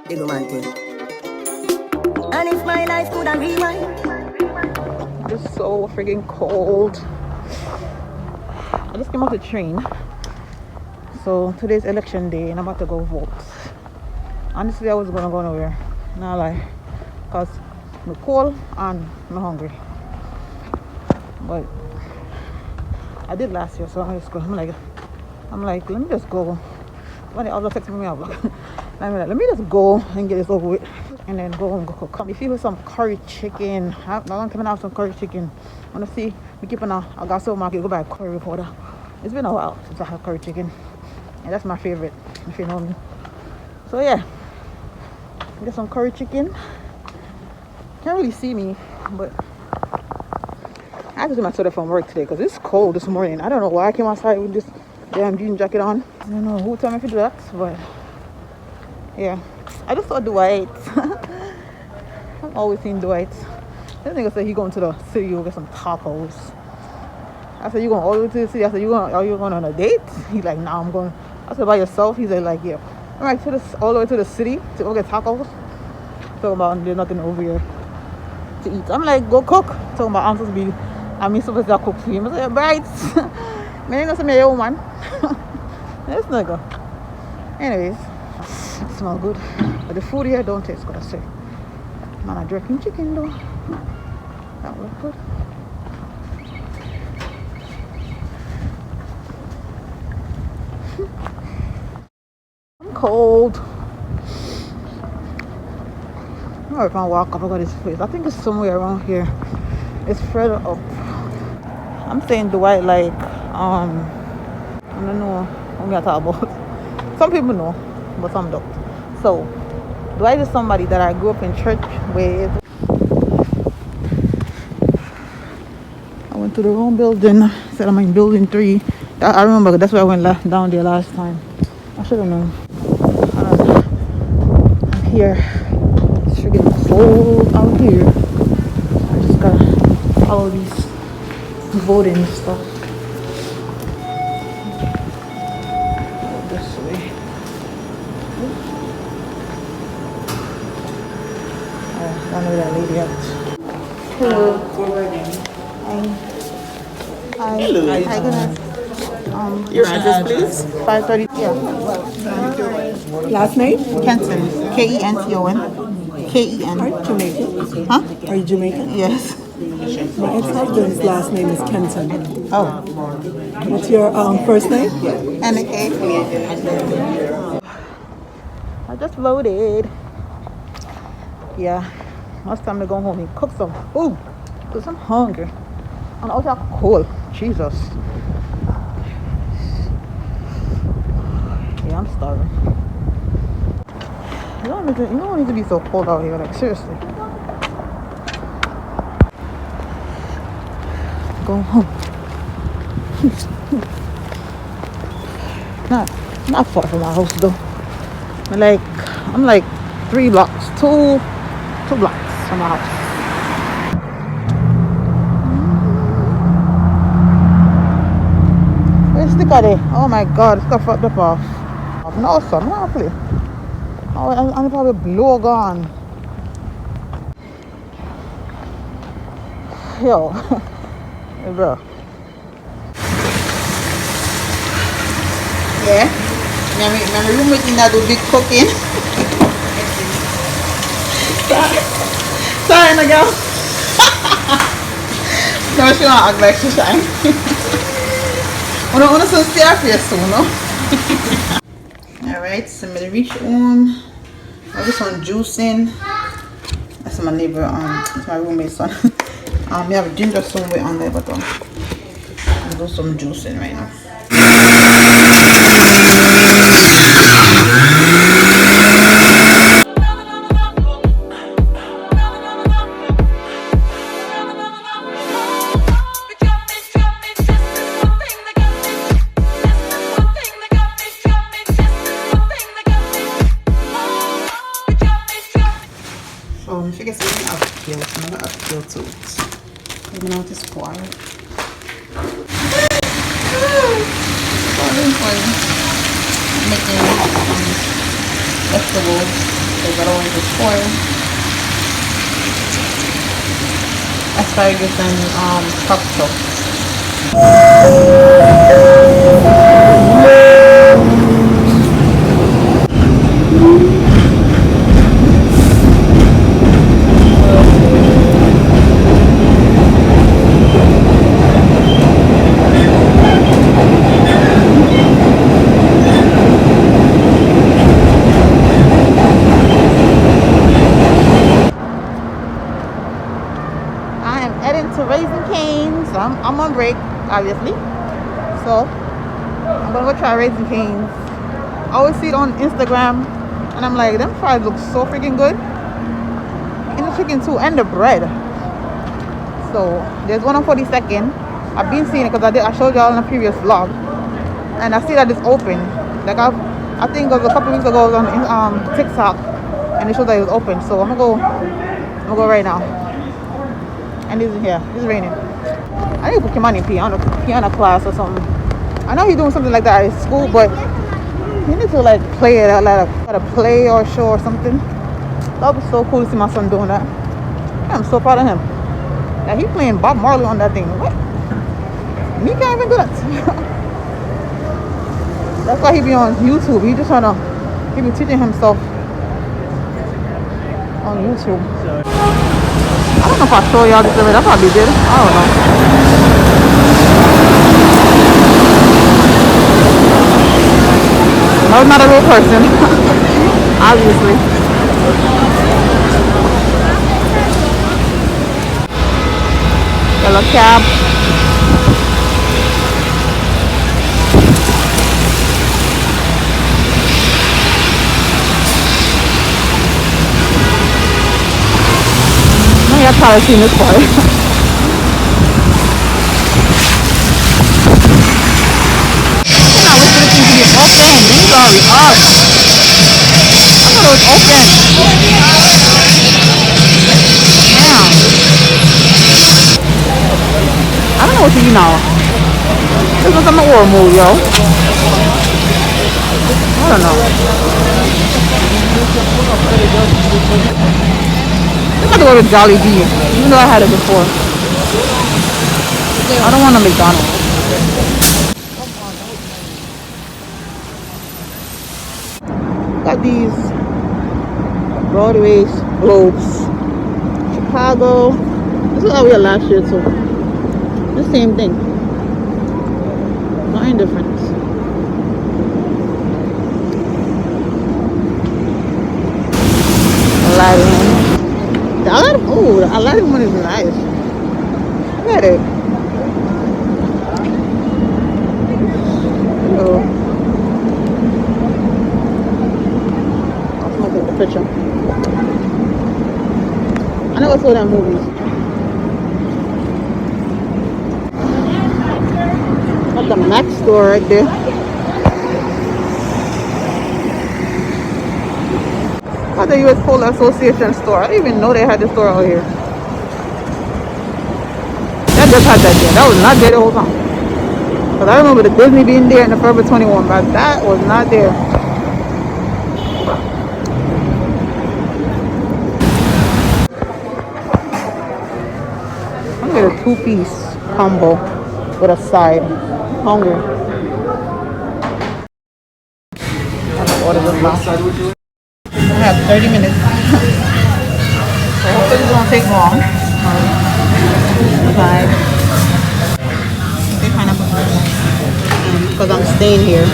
Big man thing. And if my life could have rewind. It's so freaking cold. I just came off the train. So today's election day and I'm about to go vote. Honestly, I was gonna go nowhere. Not lie. Cause I'm cold and I'm hungry. But I did last year, so I'm just going. I'm like, let me just go. When I was texting me, I'm like, let me just go and get this over with, and then go and go cook. If you with some curry chicken, I want to have some curry chicken. I want to see. We keep on I got supermarket go buy curry powder. It's been a while since I had curry chicken, and that's my favorite, if you know me. So yeah, get some curry chicken. Can't really see me, but I have to do my sweater from work today because it's cold this morning. I don't know why I came outside with this damn jean jacket on. I don't know who told me to do that, but yeah. I just saw Dwight. I've always seen Dwight. This nigga said he going to the city to get some tacos. I said, you going all the way to the city? I said, are you going on a date? He's like, nah, I'm going. I said, by yourself? He said, like, yeah. I'm like, all the way to the city to go get tacos. Talking about there's nothing over here to eat. I'm like, go cook. Talking about I'm supposed to be, supposed to cook for him. I said, right. Man, ain't gonna say me a woman. This nigga. Anyways, it smells good. But the food here don't taste good, I say. Man, I'm drinking chicken though. That look good. I'm cold. I don't know if I walk up about this place. I think it's somewhere around here. It's further up. I'm saying Dwight like I don't know what I talk about. Some people know, but some don't. So Dwight is somebody that I grew up in church with. I went to the wrong building. Said I'm in building 3. I remember that's where I went down there last time. I should have known. I'm here. It's freaking cold out here. I just got all these voting stuff. Go this way. I don't know where that lady at. Hello. Hi. Hello. Hi, goodness. Your address, please. 530. Yeah. Last name? Kenton. Kenton. Ken. Are you Jamaican? Huh? Are you Jamaican? Yes. My ex-husband's last name is Kenton. Oh. What's your first name? NK. I just voted. Yeah. It's time to go home and cook some food. Because I'm hungry. And also cold. Jesus. Yeah, I'm starving. You don't need to be so cold out here. Like, seriously. Go home. Not far from my house though. I'm like 3 blocks, two blocks from my house. Where's the sticker there? Oh my god, it's got fucked up off. No son, not play. Oh, I'm probably blow gone. Yo, hey, bro. Yeah, my roommate in that do big cooking. Sorry, no girl. No, she don't act like she shy. I want to see her face soon, no? Alright, so I'm gonna reach home. I just want juicing. That's my neighbor, it's my roommate's son. We have ginger somewhere on there, but I'll do some juicing right now. If you get something uphill, it's another uphill to it. You know, it's quiet. Making vegetables. because I don't want it to spoil. Asparagus and cocktail. I am heading to Raising Cane's. I'm on break, obviously. So I'm gonna go try Raising Cane's. I always see it on Instagram, and I'm like, them fries look so freaking good. And the chicken too, and the bread. So there's one on 42nd. I've been seeing it because I showed y'all in a previous vlog, and I see that it's open. Like I think it was a couple weeks ago I was on TikTok, and it showed that it was open. So I'm gonna go right now. And it's here. It's raining. I need to put Kimani in piano class or something. I know he's doing something like that at school, but he needs to like play it out, like a play or show or something. That would be so cool to see my son doing that. I'm so proud of him. Like he's playing Bob Marley on that thing. What? Me can't even do that. That's why he be on YouTube. He be teaching himself on YouTube. I don't know if I show y'all this already. I probably did. I don't know. I was not a real person. Obviously. Yellow cab. I've probably seen this part. I was looking to be open. These are already up. I thought it was open. Damn. I don't know what to eat now. This was on the war mode, yo. I don't know. I'm gonna go to Jolly Bee, even though I had it before. I don't want a McDonald's. Got these Broadway globes. Chicago. This is how we had last year too. The same thing. Nothing different. Aladdin. The Aladdin one is nice. Look at it. Oh. I'll take the picture. I never saw that movies. Got the Mac store right there. Got the U.S. Polo Association store. I didn't even know they had the store out here. That just had that there. That was not there the whole time. Because I remember the Disney being there and the Forever 21, but that was not there. I'm gonna get a 2-piece combo with a side. Hungry. I'm gonna order this now. I have 30 minutes. So hopefully it won't take long. Bye. Okay, pineapple. Because I'm staying here.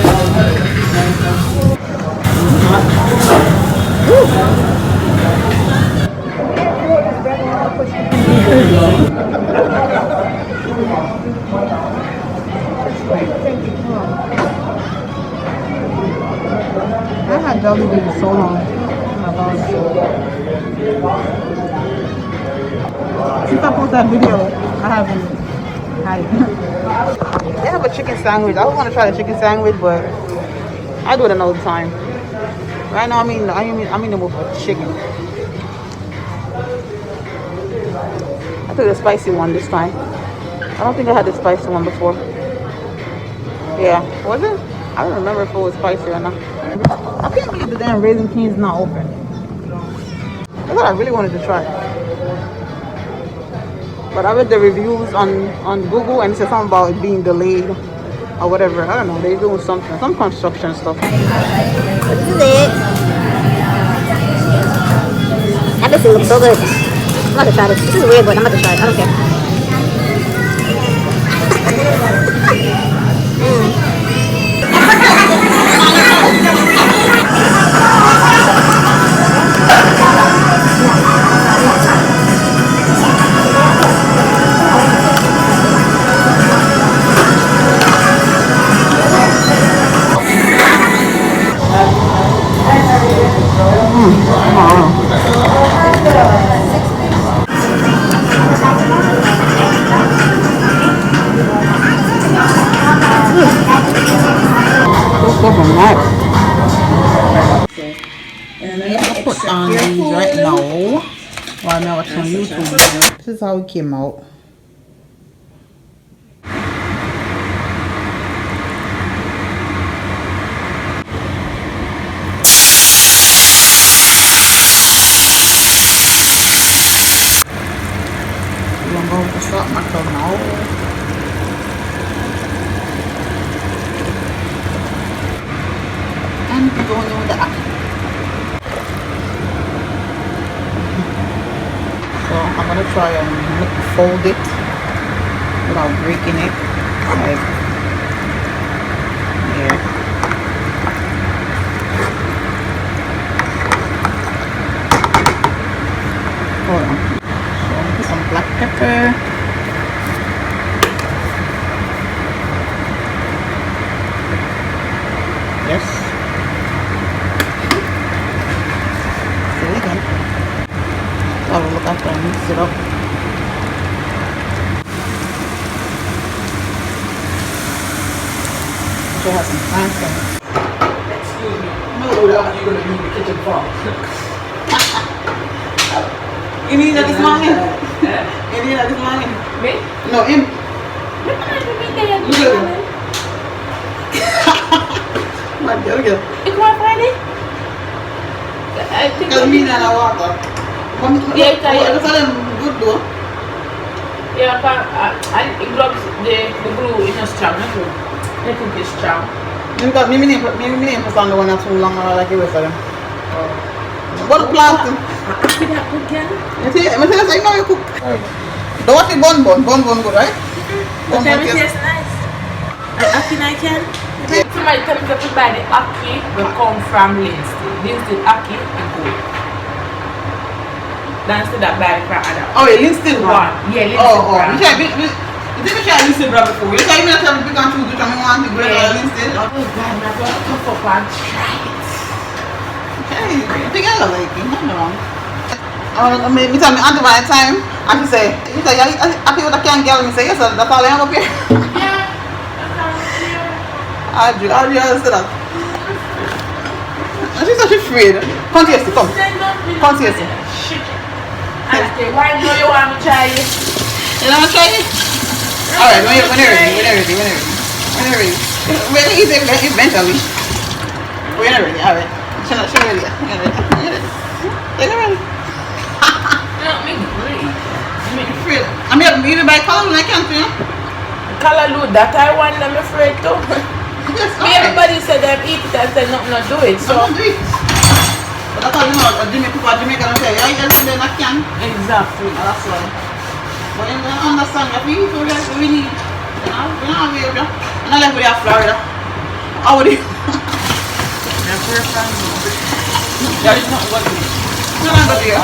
I had Jolly Bee for so long. Since I posted that video, I haven't had it. They have a chicken sandwich. I want to try the chicken sandwich, but I do it another time. Right now, I'm in the mood for chicken. I took the spicy one this time. I don't think I had the spicy one before. Yeah, was it? I don't remember if it was spicy or not. I can't believe the damn Raising Cane's not open. That's what I really wanted to try. But I read the reviews on Google and it said something about it being delayed or whatever. I don't know. They're doing something, some construction stuff. This is it. Everything looks so good. I'm about to try this. This is weird, but I'm about to try it. I don't care. Let's go from that. And then I put on these right now while I'm watching YouTube. This is how it came out. I'm going to start my club now. And we're going with the app. So I'm gonna try and fold it without breaking it. Like here. Hold on. So I'm gonna put some black pepper. Yes. There we go. I will look after and mix it up. Should have some plantain. Excuse me. No, that you're gonna be in the kitchen for. You need that this morning? You need that this morning? Me? No, him. Look at me. Look at him. My girl, girl. It's my Friday? I think Because me and I water. Yeah, it's I tell them good though. yeah, it grabs the glue is not strong, not good. I think it's strong. Because me understand the one that's too long like the rest of them. But planting. After that good girl? You see, I say you know you cook. Don't want the bun good, right? But it tastes nice. And ackee I can? Yeah. Somebody tell me to buy the ackee will come from Linstead. Linstead ackee and good. That's the that buy from other. Oh, yeah, Linstead one. Yeah, Linstead one. You think we try Linstead brand before? You tell me that I'm big and choose which one you want to go to Linstead? Oh God, I'm going to come up and try it. Okay, I think I like it. Nothing wrong. Me tell me auntie by the time, and she say, you say, you happy with the can girl? Me say, yes, that's all I have up here. Yeah, I do say that. And she said she's afraid. Come taste it, come. Come taste it. Shit. I say, why do you want me to try it? You want to try it? Alright, when you're ready. When you're ready. We're going to eat it eventually. When you're ready, alright. She's ready. You're ready. You're ready. No, me great. I mean, even by color when I can't, you know? Color load that I want them afraid to. Yes, Me, everybody said them eat it and said nothing not do it. So don't do it. But that's how you know, Jamaican don't say, I just say I can. exactly. That's why. But you don't understand, you eat what we need. You know, we don't have it. And I live with you Florida. How would you? Yeah, for friends. That is not what it is. No, not good to you.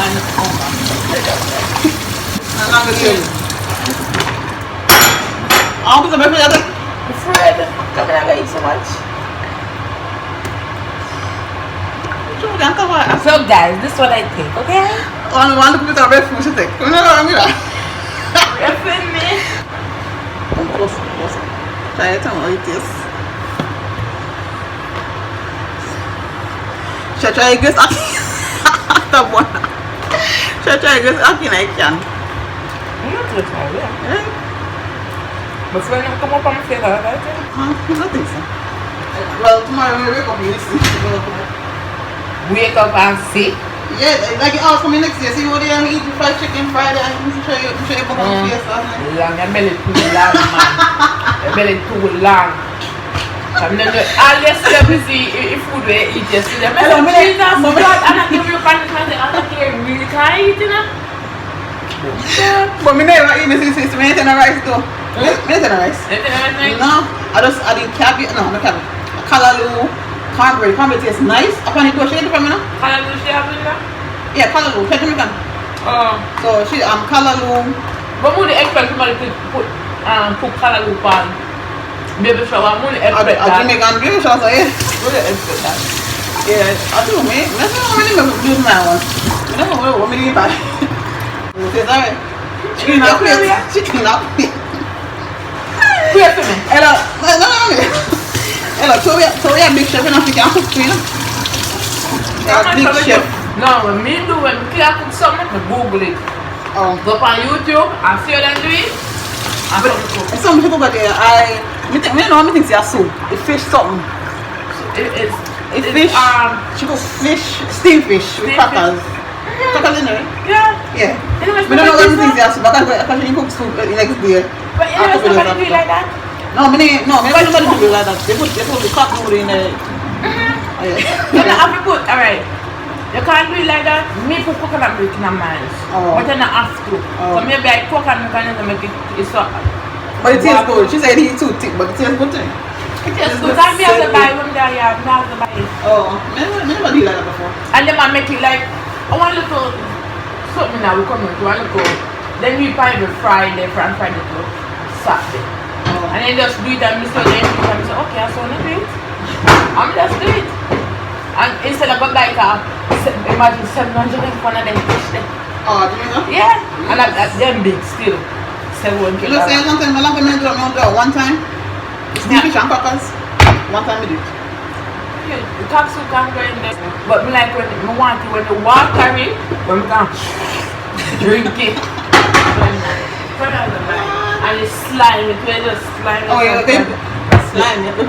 No, not good to you. I'll put some effort at it. Afraid. Come on, I eat so much. So guys, this is what I think, okay? One look at the food she take. You know what I mean? You feel me? Try it and how it is. Should I try a grace after one? Should I try a grace after I can? I'm not going to try it. Yeah. But when I come up on my face, I like it. I don't think so. Well, tomorrow when we wake up, you see. Wake up and see. Yeah, like you asked me next year, see what they are eating fried chicken Friday and I'm sure you put on face last night. Long, your belly too long, man. Your belly too long. And then all yesterday we see if food we eat yesterday. I said, Jesus, God, I'm not giving you punishment. I'm not giving you really can't eat, you know? But me never eat me since me eating a rice though. Me eating a rice. No, I did cabbage, no cabbage. Callaloo, cornbread. Cornbread tastes nice. Upon it, she eat it from me now? Callaloo she have in there? Yeah, callaloo. She Jamaican. Oh. So she callaloo. But would the expect somebody to put callaloo on baby shower? Would the expect that? Jamaican baby shower, so yeah. Would the expect that? Yeah, I do me. That's not how many do my one. I don't know what many buy. It's alright. She clean up plate. She clean up plate. Wait for me. Hello, hello. So we are big chef, and we can cook for you. Big chef. No, when me do when we can't cook something, I Google it. Oh. Go up on YouTube and see how they do it. And But cook. it's something people got there. I think it's soup. It fish something. It's Fish. She cooks fish, steamed fish with Steamed crackers. Crackers in there. Yeah. Yeah. Anyways, We don't know what things are soup. Because she cooks food next day. But anyways, nobody do it like that. No, me nobody do it like that. They put the cut food in there. You don't have to put, alright. You can't do it like that. Me put coconut milk in a mine. Oh. But you don't have to. So maybe I coconut milk and make it so. But it tastes good. She said it's too thick, but it tastes good too. It tastes good. And me have to buy when there, yeah, me have to buy it. Oh, I never did like that before. And then I make it like, I want a little something now we come into one little. Then we probably Friday to Saturday. Oh. And then just do it and me so then you can say, okay, I saw it do it. I'm just do it. And instead of like imagine 700 and one of them fish there. Oh, do you know? Yeah. And that's them big still. 700. You know, say something, I love me do one time. Steam fish and crackers. One time we did. The capsule can go in there. But me like when I want it when the water in, when we can drink it. And it's slime, it will just slime. Oh, yeah, okay. Slime. You put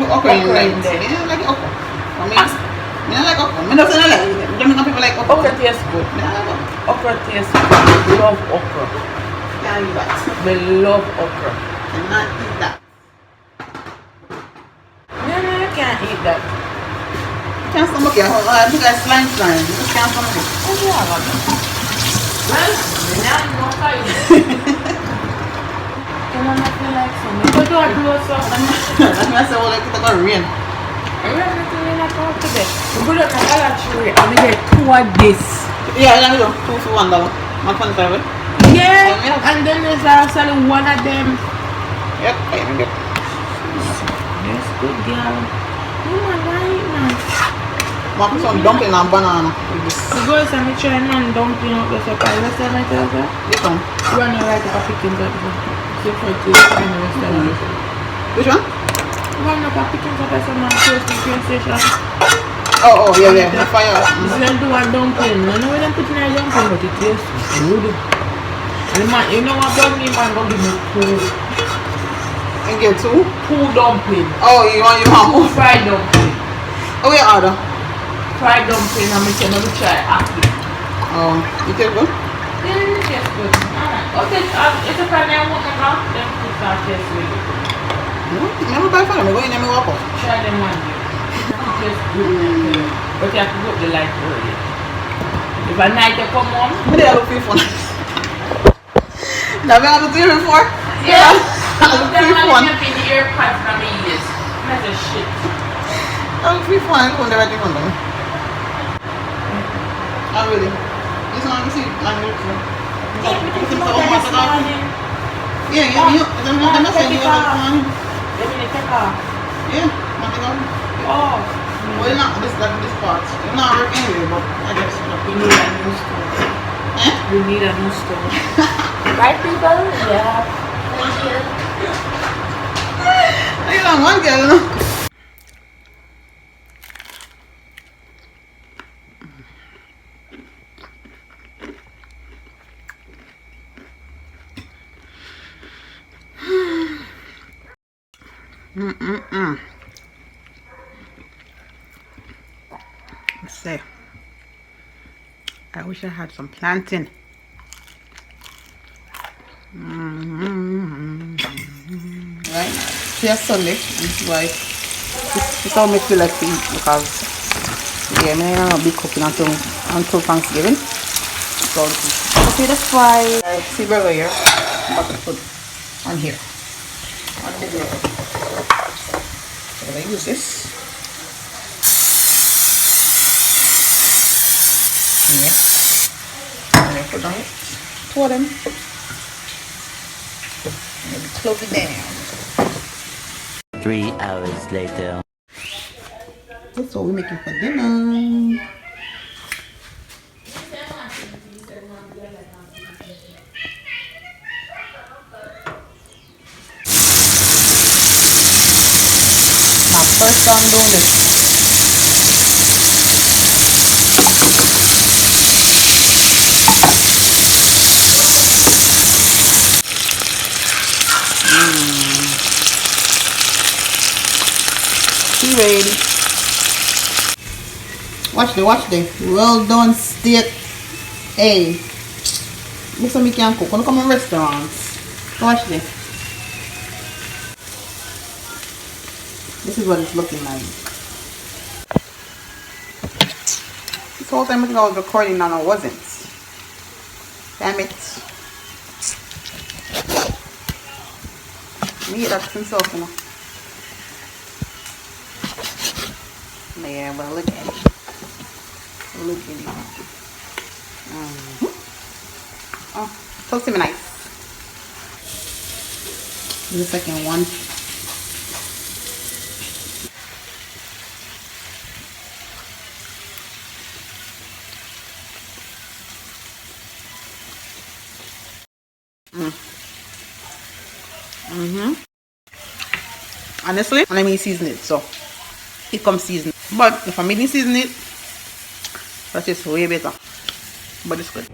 okra in there. Yeah, like okra. For me, I like okra. I don't like it. Jamaican people like okra. Okra tastes good. I like okra. Okra tastes good. I love okra. Can't eat that. I love okra. Cannot eat that. No, I can't eat that. Can't stomach it. I think I slime. Just can't stomach it. Oh, yeah, I love it. Well, I'm not fine. Can I not feel like something? But do I do so? That's why I said, well, like, it's going to rain. I really don't like how to get. We put it on a lot of and we get two of this. Yeah, I know. $2 for $1. Not $25. Yeah, and then there's actually one of them. Yep, I even get. That's good, girl. You are right, man. I put some dumpling and banana. The girls are trying and dumpling out the surprise. What's that, my daughter? This one. Run your right up a pickings up there. So for to find a restaurant. Which one? Run up a pickings up at some close to the train station. Oh, yeah. The fire. This is do a dumpling. I know when I'm putting a dumpling, but it tastes good. And man, you know what dumpling man gonna give me two. And get two? Two dumpling. Oh, you want Two fried dumpling. Oh, yeah, order. Fried dumpling and I let me try apple. Oh, you take good? Yeah, it tastes good. Alright. Okay, it's a friend I want to go. Then put that taste really good. No, never buy for them. I go in and walk up. Try them one day. It tastes good. But you have to go up the light early. If at night you come home. What do I look for? Now, we have to do it before? Yeah. I look for one. I'm in the earpods from the ears. That's a shit. I look for one. I come there right in front of me. Oh, really? This one, you see? I'm going to Yeah, I'm not saying you have one. Let me take off. Yeah, want to go? Oh. Well, it's not this part. It's not working anyway, but I guess We need a new store. Eh? We need a new store. Right, people? Yeah. Thank you. I don't want to get it. Let's see. I wish I had some plantain. Right? Today Sunday, and this is why this all makes me like to eat because yeah, I'm not be cooking until Thanksgiving. So see that's why I see burger here. I'm about to put on here. On the grill. So I'm gonna use this. Yeah. I'm gonna put on it. Two of them. And close it down. 3 hours later. That's what we're making for dinner. My first time doing this. She ready. Watch the well done steak. Hey, this one we can cook. When you come in restaurants, watch this. This is what it's looking like. This whole time I think I was recording and I wasn't. Damn it. Let me eat that himself, you know. Yeah, but look at it. Look at it. Oh, talk to me nice. The second one. Honestly, let me season it, so it comes seasoned. But if I didn't season it, that is way better. But it's good.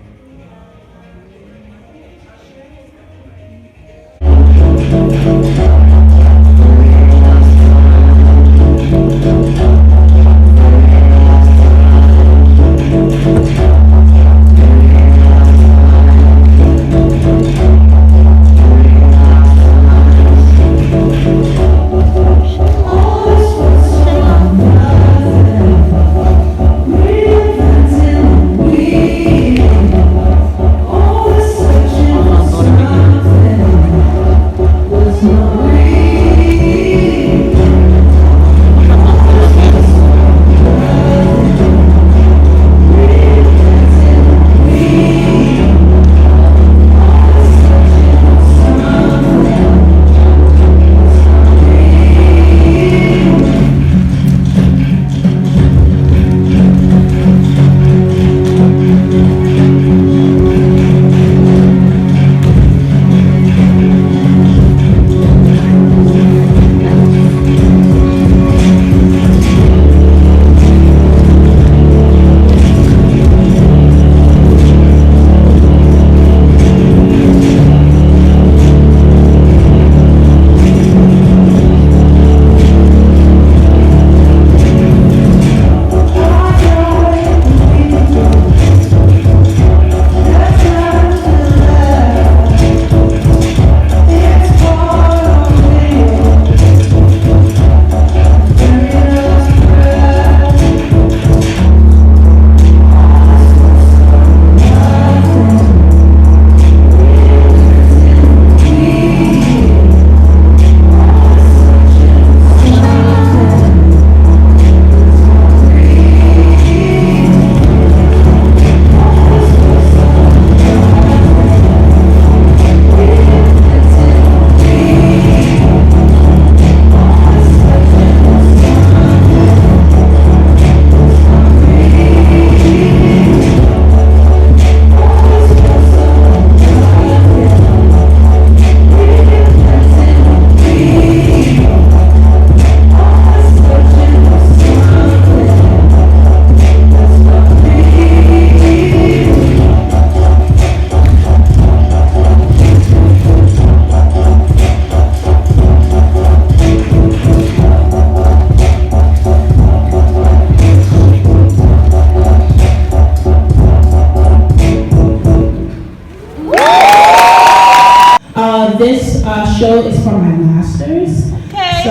this show is for my masters. Okay. So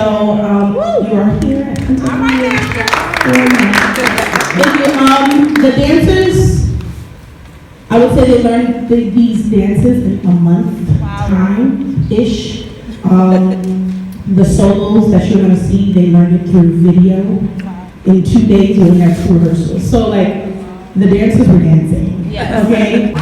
you are here. The dancers, I would say they learned these dances in a month time-ish. The solos that you're gonna see, they learned it through video. In 2 days we had 2 rehearsals. So like, the dancers were dancing. Yes. Okay?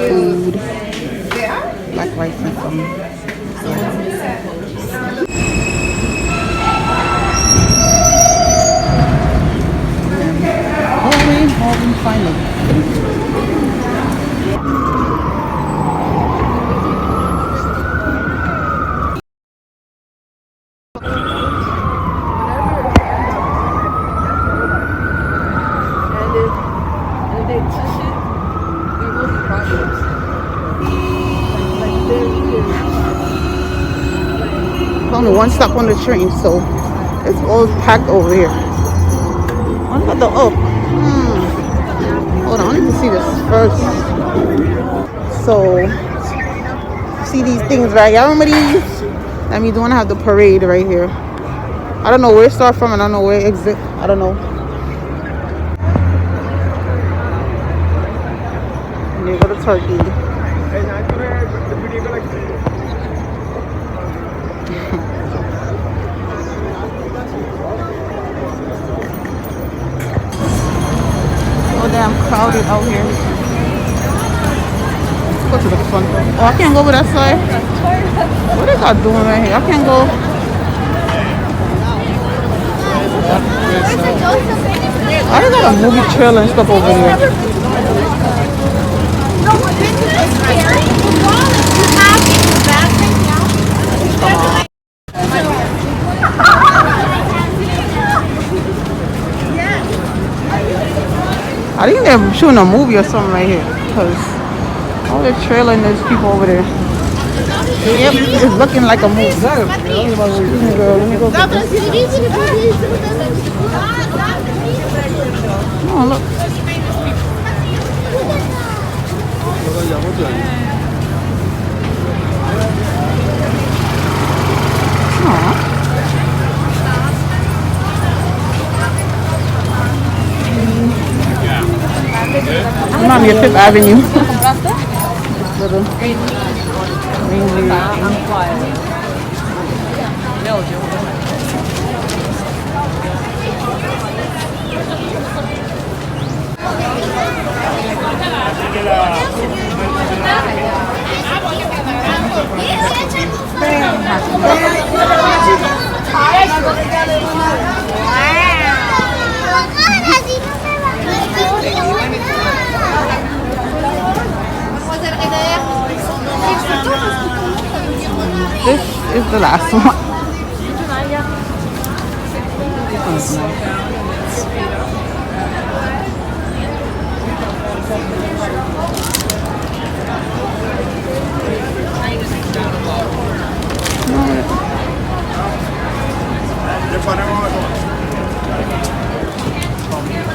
Food, black rice and some. Halloween, finally. Only one stop on the train, so it's all packed over here. What about the hold on, I need to see this first. So, see these things, right? Y'all remember these? That means we want to have the parade right here. I don't know where it starts from, and I don't know where it exit. I don't know. And there go the turkey. Damn crowded out here. Let's go to the front. Oh, I can't go over that side. What is that doing right here? I can't go. I just got a movie trailer and stuff over there. I think they're shooting a movie or something right here, because all the trailer and there's people over there. Yep, it's looking like a movie. Excuse me, girl. Let me go get this. Oh, look. Aww. I'm not near Fifth Avenue. Little This is the last one.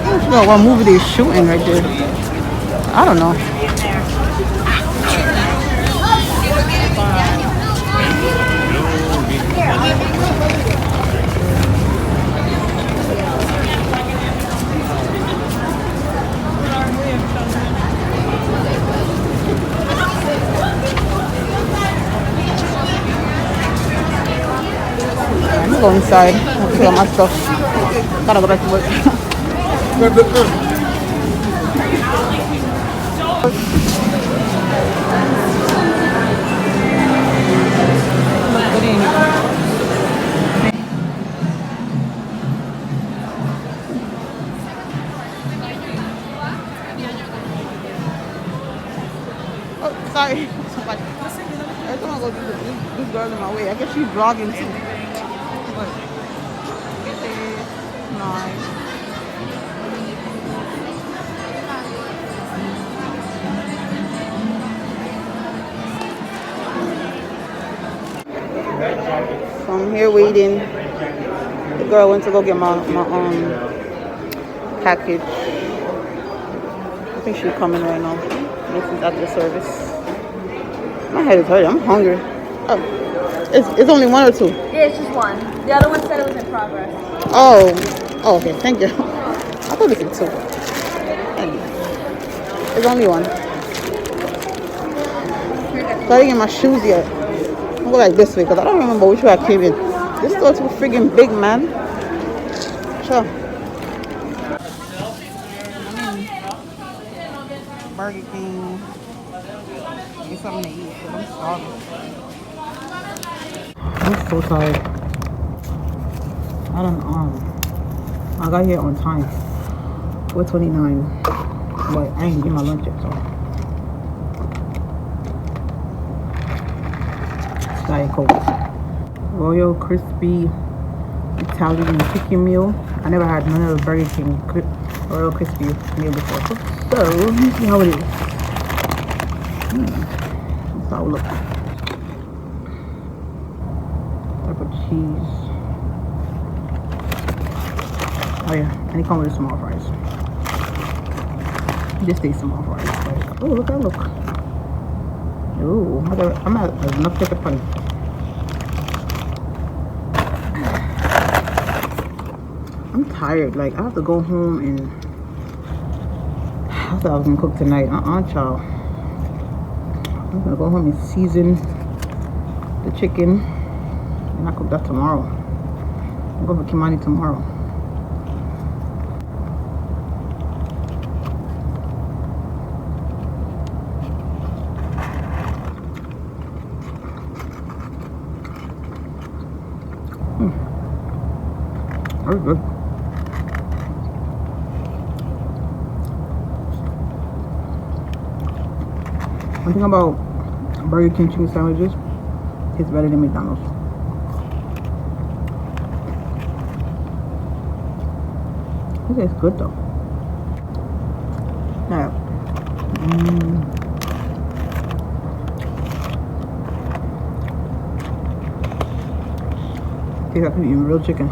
I forgot what movie they're shooting right there. I don't know. I'm gonna go inside and pick up my stuff. Gotta go back to work. Oh, sorry. Every time I go do this girl in my way. I guess she's vlogging too. What? Nice. I'm here waiting. The girl went to go get my package. I think she's coming right now. This is at the service. My head is hurting. I'm hungry. Oh, it's only one or two? Yeah, it's just one. The other one said it was in progress. Oh, okay. Thank you. I thought it was two. Anyway, it's only one. So I didn't get my shoes yet. I'll go like this way because I don't remember which way I came in. This store too friggin' big, man. Sure. Burger King. Get something to eat because I'm starving. I'm so tired. I got here on time. 4:29. But I ain't get my lunch yet, so. Diet Coke. Royal Crispy Italian chicken meal. I never had none of the Burger King Royal Crispy meal before. So, let me see how it is. That's how it looks. Type of cheese. Oh yeah, and it comes with small fries. Just a small fries. Like, oh, look at that look. Oh, I'm at enough to funny. I'm tired. Like, I have to go home and I thought I was gonna cook tonight. Child. I'm gonna go home and season the chicken and I cook that tomorrow. I'm going for Kimani tomorrow. Very good. One thing about Burger King chicken sandwiches, it's better than McDonald's. It tastes good though. Now, tastes like I'm eating real chicken.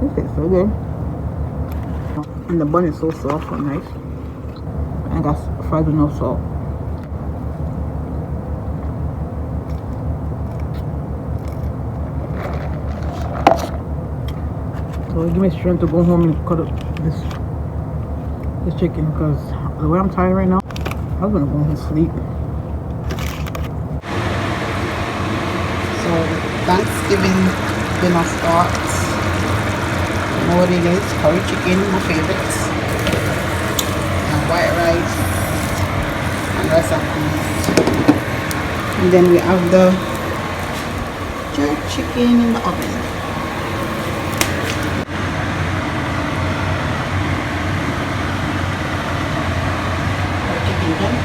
This tastes so good. And the bun is so soft and nice. I got fries with no salt. So it gives me strength to go home and cut up this chicken because the way I'm tired right now, I was gonna go home and sleep. So Thanksgiving dinner starts. You know what it is? Curry chicken, my favorites. And white rice and rice and peas. And then we have the jerk chicken in the oven. Curry chicken done.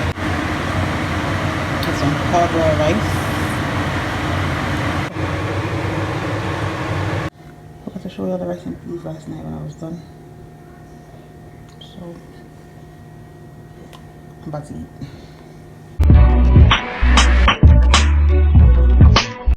Get some hard-boiled rice. To show you all the rice and peas last night when I was done. So I'm about to eat.